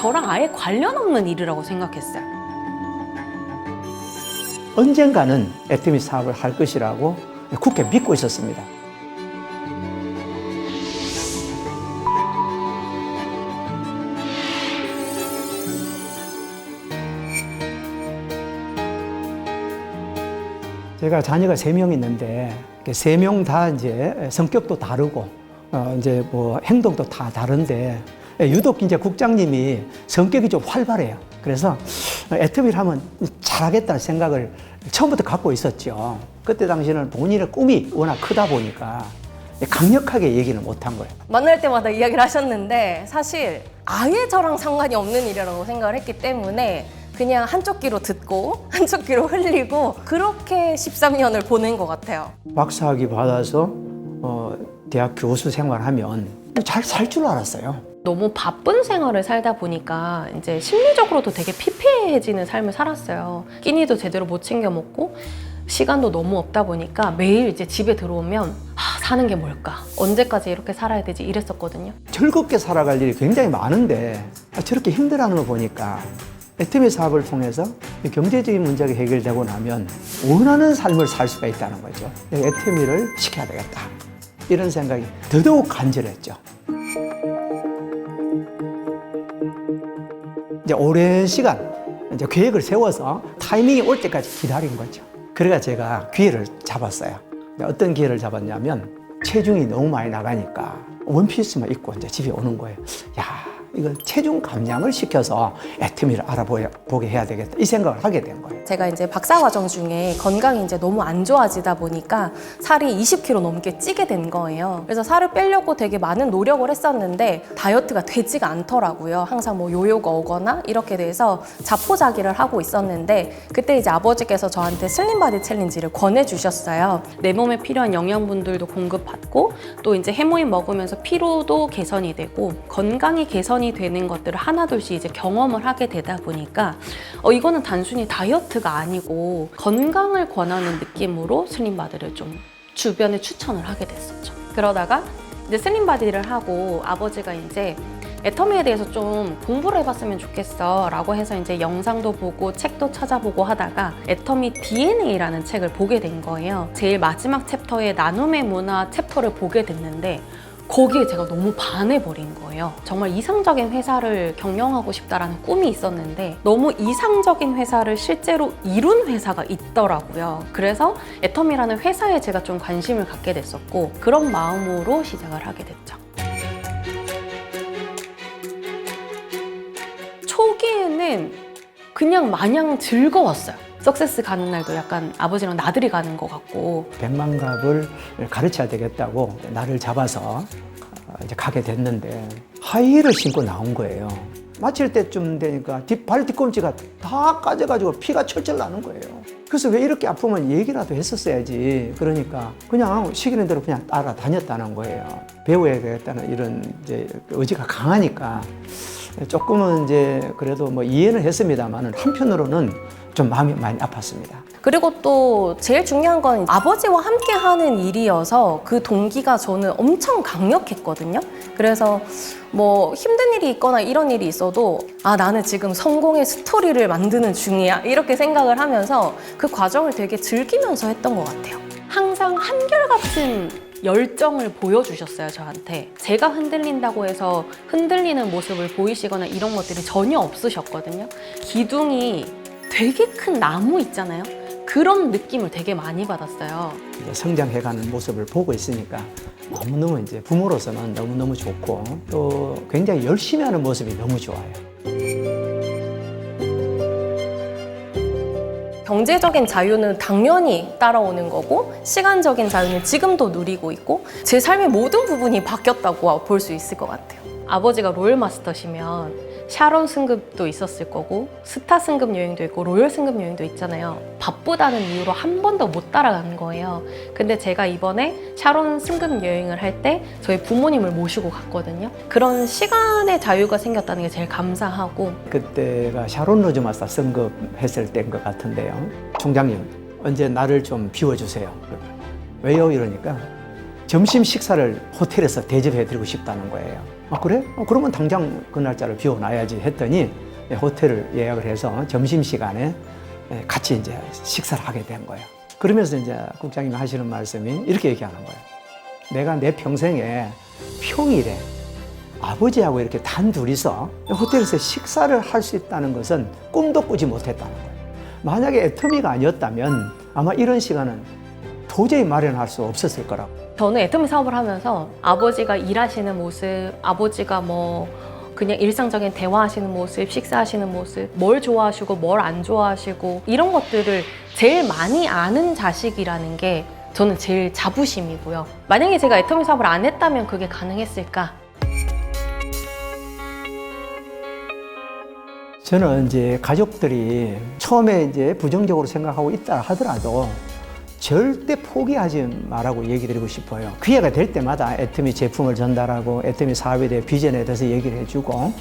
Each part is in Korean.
저랑 아예 관련 없는 일이라고 생각했어요. 언젠가는 애터미 사업을 할 것이라고 굳게 믿고 있었습니다. 제가 자녀가 3명 있는데 3명 다 이제 성격도 다르고 이제 뭐 행동도 다 다른데 유독 이제 국장님이 성격이 좀 활발해요. 그래서 애터미를 하면 잘하겠다는 생각을 처음부터 갖고 있었죠. 그때 당시에는 본인의 꿈이 워낙 크다 보니까 강력하게 얘기는 못한 거예요. 만날 때마다 이야기를 하셨는데 사실 아예 저랑 상관이 없는 일이라고 생각을 했기 때문에 그냥 한쪽 귀로 듣고 한쪽 귀로 흘리고 그렇게 13년을 보낸 것 같아요. 박사학위 받아서 대학 교수 생활하면 잘 살 줄 알았어요. 너무 바쁜 생활을 살다 보니까 이제 심리적으로도 되게 피폐해지는 삶을 살았어요. 끼니도 제대로 못 챙겨 먹고 시간도 너무 없다 보니까 매일 이제 집에 들어오면 사는 게 뭘까? 언제까지 이렇게 살아야 되지? 이랬었거든요. 즐겁게 살아갈 일이 굉장히 많은데 저렇게 힘들어하는 거 보니까 애터미 사업을 통해서 경제적인 문제가 해결되고 나면 원하는 삶을 살 수가 있다는 거죠. 애터미를 시켜야 되겠다. 이런 생각이 더더욱 간절했죠. 이제 오랜 시간 이제 계획을 세워서 타이밍이 올 때까지 기다린 거죠. 그래가 제가 기회를 잡았어요. 어떤 기회를 잡았냐면 체중이 너무 많이 나가니까 원피스만 입고 이제 집에 오는 거예요. 야, 이거 체중 감량을 시켜서 애터미를 알아보게 해야 되겠다. 이 생각을 하게 된 거예요. 제가 이제 박사 과정 중에 건강이 이제 너무 안 좋아지다 보니까 살이 20kg 넘게 찌게 된 거예요. 그래서 살을 빼려고 되게 많은 노력을 했었는데 다이어트가 되지가 않더라고요. 항상 뭐 요요가 오거나 이렇게 돼서 자포자기를 하고 있었는데 그때 이제 아버지께서 저한테 슬림바디 챌린지를 권해주셨어요. 내 몸에 필요한 영양분들도 공급받고 또 이제 해모인 먹으면서 피로도 개선이 되고 건강이 개선이 되는 것들을 하나둘씩 이제 경험을 하게 되다 보니까 이거는 단순히 다이어트가 아니고 건강을 권하는 느낌으로 슬림바디를 좀 주변에 추천을 하게 됐었죠. 그러다가 이제 슬림바디를 하고 아버지가 이제 애터미에 대해서 좀 공부를 해봤으면 좋겠어 라고 해서 이제 영상도 보고 책도 찾아보고 하다가 애터미 DNA라는 책을 보게 된 거예요. 제일 마지막 챕터에 나눔의 문화 챕터를 보게 됐는데 거기에 제가 너무 반해버린 거예요. 정말 이상적인 회사를 경영하고 싶다라는 꿈이 있었는데 너무 이상적인 회사를 실제로 이룬 회사가 있더라고요. 그래서 애터미라는 회사에 제가 좀 관심을 갖게 됐었고 그런 마음으로 시작을 하게 됐죠. 초기에는 그냥 마냥 즐거웠어요. 석세스 가는 날도 약간 아버지랑 나들이 가는 것 같고 100만 갑을 가르쳐야 되겠다고 나를 잡아서 이제 가게 됐는데 하이힐을 신고 나온 거예요. 마칠 때쯤 되니까 발 뒤꿈치가 다 까져가지고 피가 철철 나는 거예요. 그래서 왜 이렇게 아프면 얘기라도 했었어야지. 그러니까 그냥 시키는 대로 그냥 따라다녔다는 거예요. 배워야 되겠다는 이런 이제 의지가 강하니까 조금은 이제 그래도 뭐 이해는 했습니다만 한편으로는 좀 마음이 많이 아팠습니다. 그리고 또 제일 중요한 건 아버지와 함께 하는 일이어서 그 동기가 저는 엄청 강력했거든요. 그래서 뭐 힘든 일이 있거나 이런 일이 있어도 나는 지금 성공의 스토리를 만드는 중이야 이렇게 생각을 하면서 그 과정을 되게 즐기면서 했던 것 같아요. 항상 한결같은 열정을 보여주셨어요, 저한테. 제가 흔들린다고 해서 흔들리는 모습을 보이시거나 이런 것들이 전혀 없으셨거든요. 기둥이 되게 큰 나무 있잖아요. 그런 느낌을 되게 많이 받았어요. 성장해가는 모습을 보고 있으니까 너무너무 이제 부모로서는 너무너무 좋고 또 굉장히 열심히 하는 모습이 너무 좋아요. 경제적인 자유는 당연히 따라오는 거고 시간적인 자유는 지금도 누리고 있고 제 삶의 모든 부분이 바뀌었다고 볼 수 있을 것 같아요. 아버지가 로열 마스터시면 샤론 승급도 있었을 거고 스타 승급 여행도 있고 로열 승급 여행도 있잖아요. 바쁘다는 이유로 한 번도 못 따라간 거예요. 근데 제가 이번에 샤론 승급 여행을 할 때 저희 부모님을 모시고 갔거든요. 그런 시간의 자유가 생겼다는 게 제일 감사하고 그때가 샤론 로즈 마스터 승급했을 때인 것 같은데요. 총장님, 언제 나를 좀 비워주세요. 왜요? 이러니까 점심 식사를 호텔에서 대접해드리고 싶다는 거예요. 아 그래? 그러면 당장 그 날짜를 비워놔야지 했더니 호텔을 예약을 해서 점심시간에 같이 이제 식사를 하게 된 거예요. 그러면서 이제 국장님이 하시는 말씀이 이렇게 얘기하는 거예요. 내가 내 평생에 평일에 아버지하고 이렇게 단둘이서 호텔에서 식사를 할 수 있다는 것은 꿈도 꾸지 못했다는 거예요. 만약에 애터미가 아니었다면 아마 이런 시간은 도저히 마련할 수 없었을 거라고. 저는 애터미 사업을 하면서 아버지가 일하시는 모습, 아버지가 뭐 그냥 일상적인 대화하시는 모습, 식사하시는 모습, 뭘 좋아하시고 뭘 안 좋아하시고 이런 것들을 제일 많이 아는 자식이라는 게 저는 제일 자부심이고요. 만약에 제가 애터미 사업을 안 했다면 그게 가능했을까? 저는 이제 가족들이 처음에 이제 부정적으로 생각하고 있다 하더라도 절대 포기하지 말라고 얘기 드리고 싶어요. 기회가 될 때마다 애터미 제품을 전달하고 애터미 사업에 대해 비전에 대해서 얘기를 해주고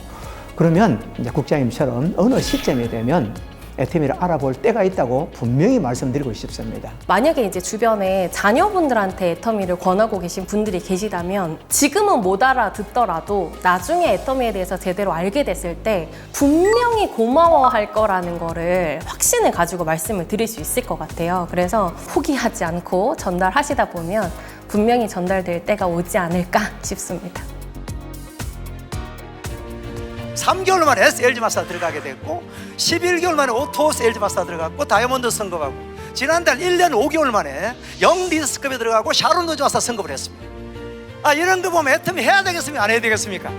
그러면 이제 국장님처럼 어느 시점이 되면 애터미를 알아볼 때가 있다고 분명히 말씀드리고 싶습니다. 만약에 이제 주변에 자녀분들한테 애터미를 권하고 계신 분들이 계시다면 지금은 못 알아듣더라도 나중에 애터미에 대해서 제대로 알게 됐을 때 분명히 고마워할 거라는 거를 확신을 가지고 말씀을 드릴 수 있을 것 같아요. 그래서 포기하지 않고 전달하시다 보면 분명히 전달될 때가 오지 않을까 싶습니다. 3개월 만에 LG 마스터 들어가게 됐고 11개월 만에 오토스 LG 마스터 들어갔고 다이아몬드 선급하고 지난달 1년 5개월 만에 영리더스컵에 들어가고 샤론 로즈 마스터 선급을 했습니다. 이런 거 보면 애터미 해야 되겠습니까? 안 해야 되겠습니까?